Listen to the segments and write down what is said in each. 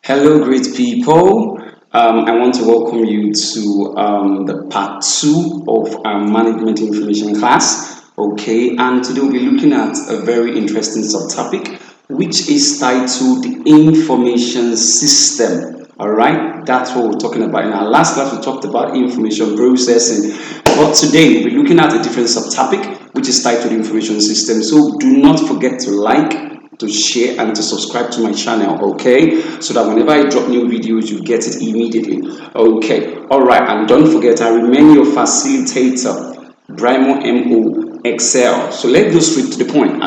Hello, great people. I want to welcome you to the part two of our management information class. Okay, and today we'll be looking at a very interesting subtopic, which is titled information system. All right, that's what we're talking about. In our last class, we talked about information processing, but today we'll be looking at a different subtopic, which is titled information system. So do not forget to like, to share, and to subscribe to my channel, okay, so that whenever I drop new videos you get it immediately. Okay, all right, and don't forget, I remain your facilitator, Brimo Mo Excel. So let's go straight to the point.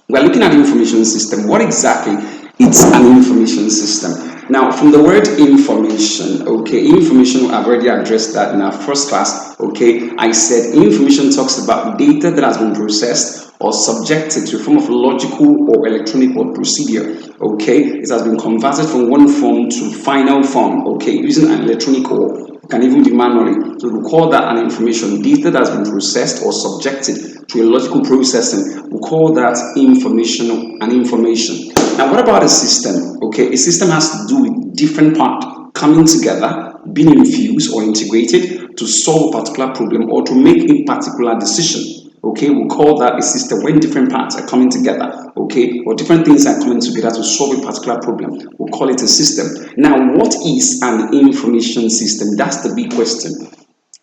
We're looking at the information system. What exactly is an information system? Now, from the word information, okay, information, I've already addressed that in our first class. Okay, I said information talks about data that has been processed or subjected to a form of logical or electronic word procedure. Okay, it has been converted from one form to final form, okay, using an electronic or can even be manually. So we call that an information. Data that has been processed or subjected to a logical processing, we call that information and information. Now, what about a system? Okay, a system has to do with different parts coming together, being infused or integrated to solve a particular problem or to make a particular decision. Okay, we'll call that a system when different parts are coming together, okay, or different things are coming together to solve a particular problem. We'll call it a system. Now, what is an information system? That's the big question.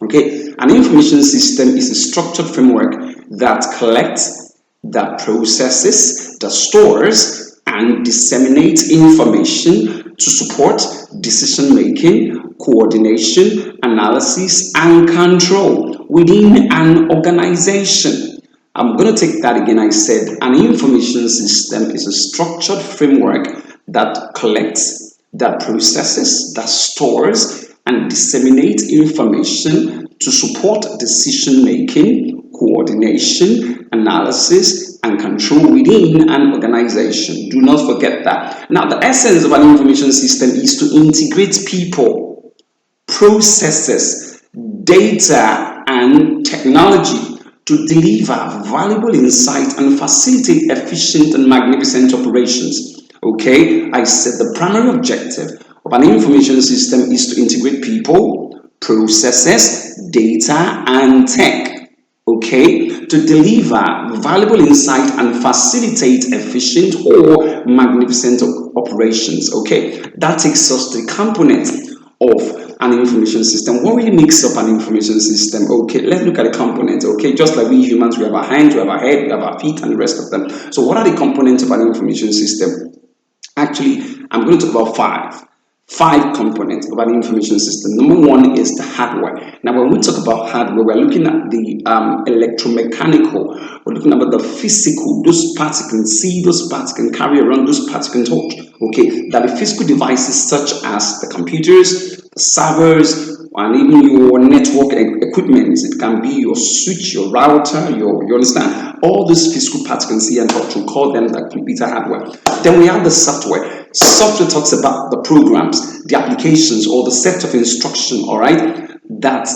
Okay, an information system is a structured framework that collects, that processes, that stores, and disseminates information to support decision making, coordination, analysis, and control within an organization. I'm going to take that again. I said an information system is a structured framework that collects, that processes, that stores, and disseminates information to support decision making, coordination, analysis, and control within an organization. Do not forget that. Now, the essence of an information system is to integrate people, processes, data, and technology to deliver valuable insight and facilitate efficient and magnificent operations. Okay, I said the primary objective of an information system is to integrate people, processes, data, and tech. Okay, to deliver valuable insight and facilitate efficient or magnificent operations. Okay, that takes us to the component of an information system. What really makes up an information system? Okay, let's look at the components. Okay, just like we humans, we have our hands, we have our head, we have our feet, and the rest of them. So what are the components of an information system? Actually, I'm going to talk about five components of an information system. Number one is the hardware. Now, when we talk about hardware, we're looking at the electromechanical. We're looking at the physical. Those parts you can see, those parts you can carry around, those parts you can touch. Okay, that the physical devices such as the computers, the servers, and even your network equipment. It can be your switch, your router, you understand? All those physical parts you can see and touch. We call them the computer hardware. Then we have the software. Software talks about the programs, the applications, or the set of instruction, all right, that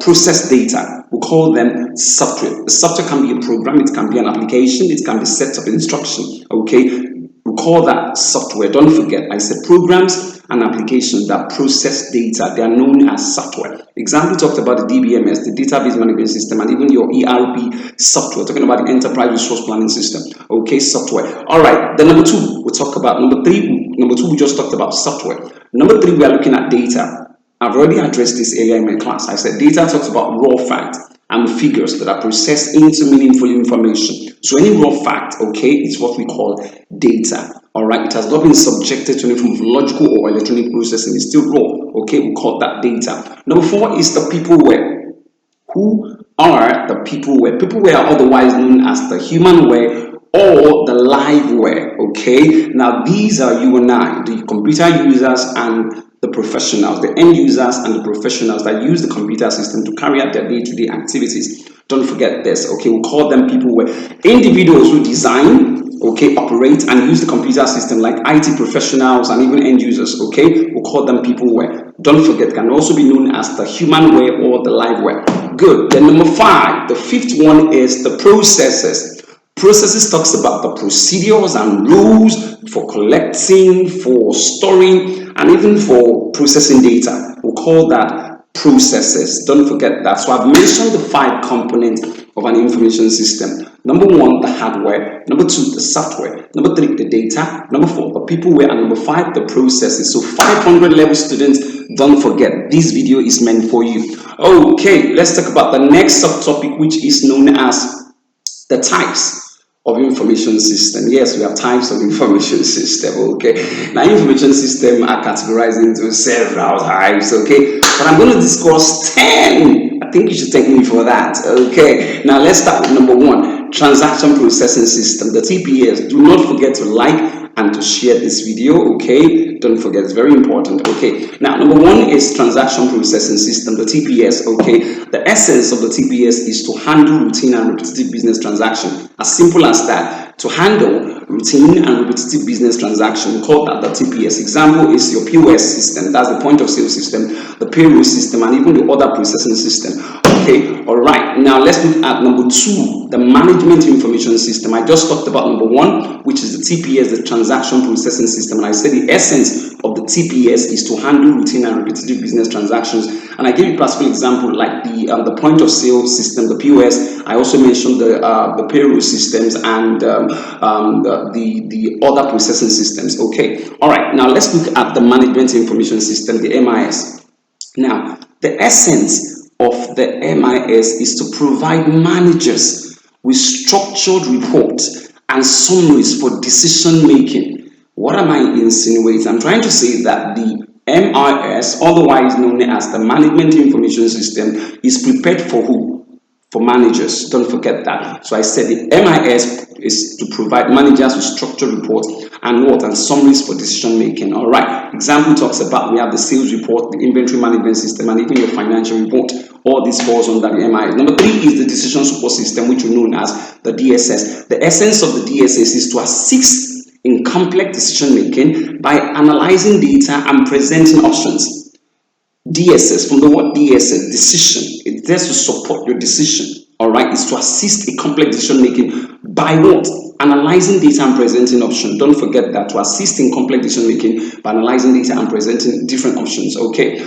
process data. We call them software. The software can be a program, it can be an application, it can be set of instruction, okay? We call that software. Don't forget, I said programs and applications that process data. They are known as software. Example, talked about the DBMS, the database management system, and even your ERP software, talking about the enterprise resource planning system. Okay, software. All right, then number two, we'll talk about number two, we just talked about software. Number three, we are looking at data. I've already addressed this earlier in my class. I said data talks about raw facts and figures that are processed into meaningful information. So any raw fact, okay, is what we call data. All right, it has not been subjected to any form of logical or electronic processing. It's still raw. Okay, we call that data. Number four is the peopleware. Who are the peopleware? Peopleware are otherwise known as the humanware or the liveware. Okay, now these are you and I, the computer users and the professionals, the end users and the professionals that use the computer system to carry out their day-to-day activities. Don't forget this. Okay, we'll call them peopleware. Individuals who design, okay, operate and use the computer system, like IT professionals and even end users, okay, we'll call them peopleware. Don't forget, can also be known as the humanware or the liveware. Good. Then number five, the fifth one is the processes. Processes talks about the procedures and rules for collecting, for storing, and even for processing data. We'll call that processes. Don't forget that. So I've mentioned the 5 components of an information system. Number 1, the hardware. Number 2, the software. Number 3, the data. Number 4, the peopleware. And number 5, the processes. So 500 level students, don't forget, this video is meant for you. Okay, let's talk about the next subtopic, which is known as the types of information system. Yes, we have types of information system. Okay, now information system are categorized into several types. Okay, but I'm going to discuss 10. I think you should thank me for that. Okay, now let's start with number 1, transaction processing system, the TPS. Do not forget to like and to share this video. Okay, don't forget, it's very important. Okay, now number 1 is transaction processing system, the TPS. Okay, the essence of the TPS is to handle routine and repetitive business transaction. As simple as that. To handle routine and repetitive business transaction, we call that the TPS. Example is your POS system, that's the point of sale system, the payroll system, and even the order processing system. Okay, all right, now let's look at number 2, the management information system. I just talked about number 1, which is the TPS, the transaction processing system, and I said the essence of the TPS is to handle routine and repetitive business transactions. And I gave you a practical example like the point of sale system, the POS. I also mentioned the payroll systems and the order processing systems. Okay, all right, now let's look at the management information system, the MIS. Now, the essence of the MIS is to provide managers with structured reports and summaries for decision making. What am I insinuating? I'm trying to say that the MIS, otherwise known as the Management Information System, is prepared for who? For managers. Don't forget that. So I said the MIS is to provide managers with structured reports and what? And summaries for decision making. All right. Example talks about, we have the sales report, the inventory management system, and even your financial report. All this falls under the MIS. Number 3 is the decision support system, which we know as the DSS. The essence of the DSS is to assist in complex decision making by analyzing data and presenting options. DSS, from the word DSS, decision, it's there to support your decision. All right, it's to assist a complex decision making by what? Analyzing data and presenting options. Don't forget that, to assist in complex decision making by analyzing data and presenting different options. Okay,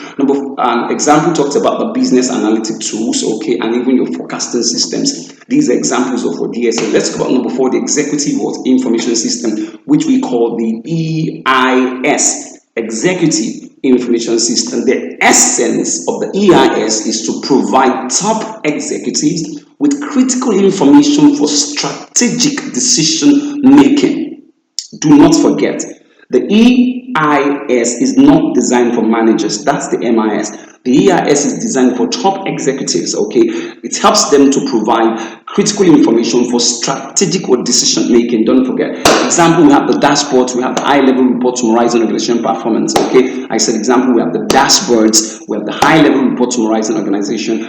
example talks about the business analytic tools. Okay, and even your forecasting systems. These are examples of what DSS. Let's go about number 4, the executive information system, which we call the EIS, executive information system. The essence of the EIS is to provide top executives with critical information for strategic decision making. Do not forget, the EIS is not designed for managers. That's the MIS. The EIS is designed for top executives. Okay, it helps them to provide critical information for strategic or decision making. Don't forget. Example, we have the dashboards, we have the high level report summarizing organization performance. Okay, I said example, we have the dashboards, we have the high level report summarizing organization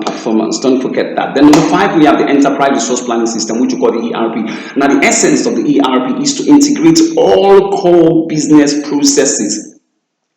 performance. Don't forget that. Then number 5, we have the enterprise resource planning system, which we call the ERP. Now, the essence of the ERP is to integrate all core business processes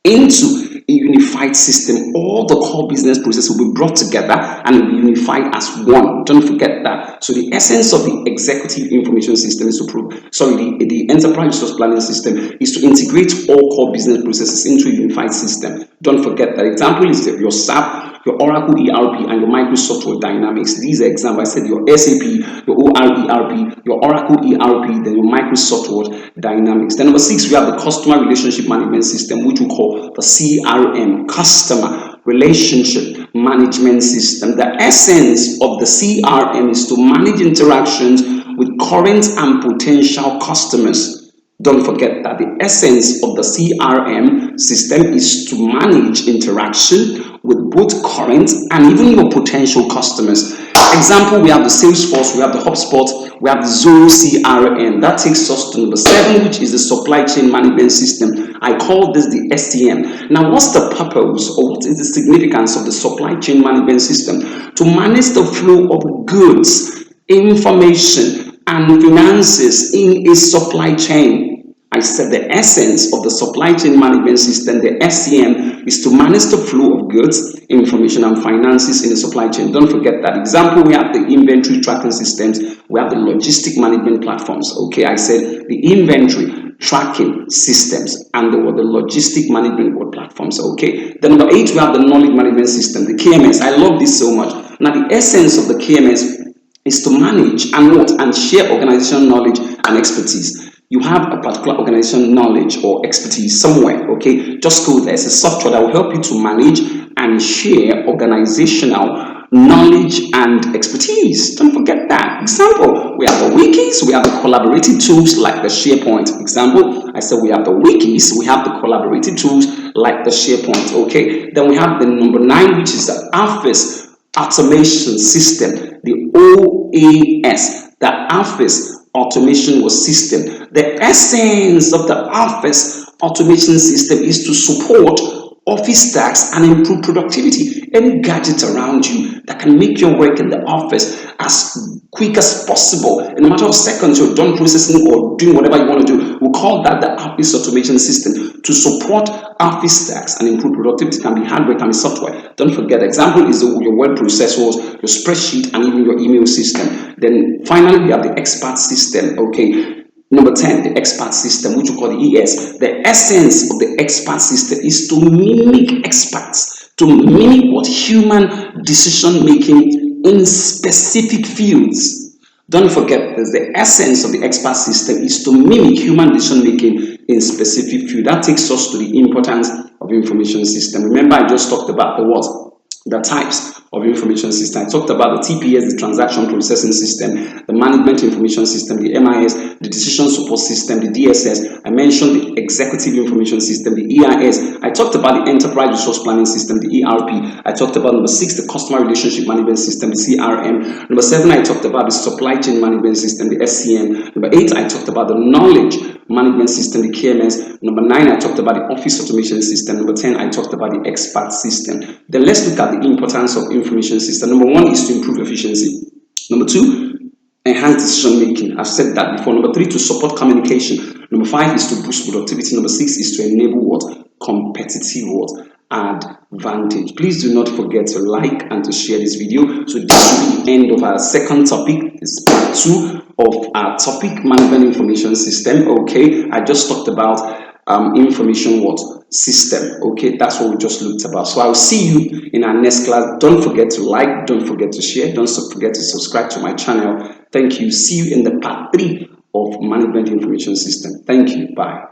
into a unified system. All the core business processes will be brought together and will be unified as one. Don't forget that. So the essence of the executive information system is to the enterprise resource planning system is to integrate all core business processes into a unified system. Don't forget that. Example is your SAP, your Oracle ERP, and your Microsoft Dynamics. These are examples. I said your SAP, your OR ERP, your Oracle ERP, then your Microsoft Dynamics. Then number 6, we have the customer relationship management system, which we call the CRM, customer relationship management system. The essence of the CRM is to manage interactions with current and potential customers. Don't forget that the essence of the CRM system is to manage interaction with both current and even your potential customers. Example, we have the Salesforce, we have the HubSpot, we have the Zoho CRM. That takes us to number 7, which is the supply chain management system. I call this the STM. Now, what's the purpose or what is the significance of the supply chain management system? To manage the flow of goods, information, and finances in a supply chain. I said the essence of the supply chain management system, the SCM, is to manage the flow of goods, information, and finances in the supply chain. Don't forget that. Example, we have the inventory tracking systems, we have the logistic management platforms. Okay, I said the inventory tracking systems and the logistic management platforms. Okay, then number 8, we have the knowledge management system, the KMS. I love this so much. Now, the essence of the KMS is to manage and what and share organizational knowledge and expertise. You have a particular organization knowledge or expertise somewhere, okay, just go there. It's a software that will help you to manage and share organizational knowledge and expertise. Don't forget that. Example, we have the wikis, we have the collaborative tools like the SharePoint. Example, I said we have the wikis, we have the collaborative tools like the SharePoint. Okay, then we have the number 9, which is the Office automation system, the OAS, the Office automation system. The essence of the Office automation system is to support office tasks and improve productivity. Any gadget around you that can make your work in the office as quick as possible in a matter of seconds, you're done processing or doing whatever you want to do. We call that the Office automation system. To support office tasks and improve productivity, can be hardware, can be software. Don't forget, example is your word processors, your spreadsheet, and even your email system. Then finally, we have the expert system. Okay, number 10, the expert system, which we call the ES. The essence of the expert system is to mimic experts, to mimic what human decision making in specific fields. Don't forget this, the essence of the expert system is to mimic human decision making in specific field. That takes us to the importance of information system. Remember, I just talked about the what? The types of information system. I talked about the TPS, the transaction processing system, the management information system, the MIS, the decision support system, the DSS. I mentioned the executive information system, the EIS. I talked about the enterprise resource planning system, the ERP. I talked about number 6, the customer relationship management system, the CRM. Number 7, I talked about the supply chain management system, the SCM. Number 8, I talked about the knowledge management system, the KMS. Number 9, I talked about the office automation system. Number 10, I talked about the expert system. Then let's look at the importance of information system. Number 1 is to improve efficiency. Number 2, enhance decision making. I've said that before. Number 3, to support communication. Number 5 is to boost productivity. Number 6 is to enable what? Competitive what? Advantage. Please do not forget to like and to share this video. So this will be the end of our second topic. This is part 2 of our topic, management information system. Okay, I just talked about information what? System. Okay, that's what we just looked about. So I'll see you in our next class. Don't forget to like, don't forget to share, don't forget to subscribe to my channel. Thank you. See you in the part 3 of management information system. Thank you. Bye.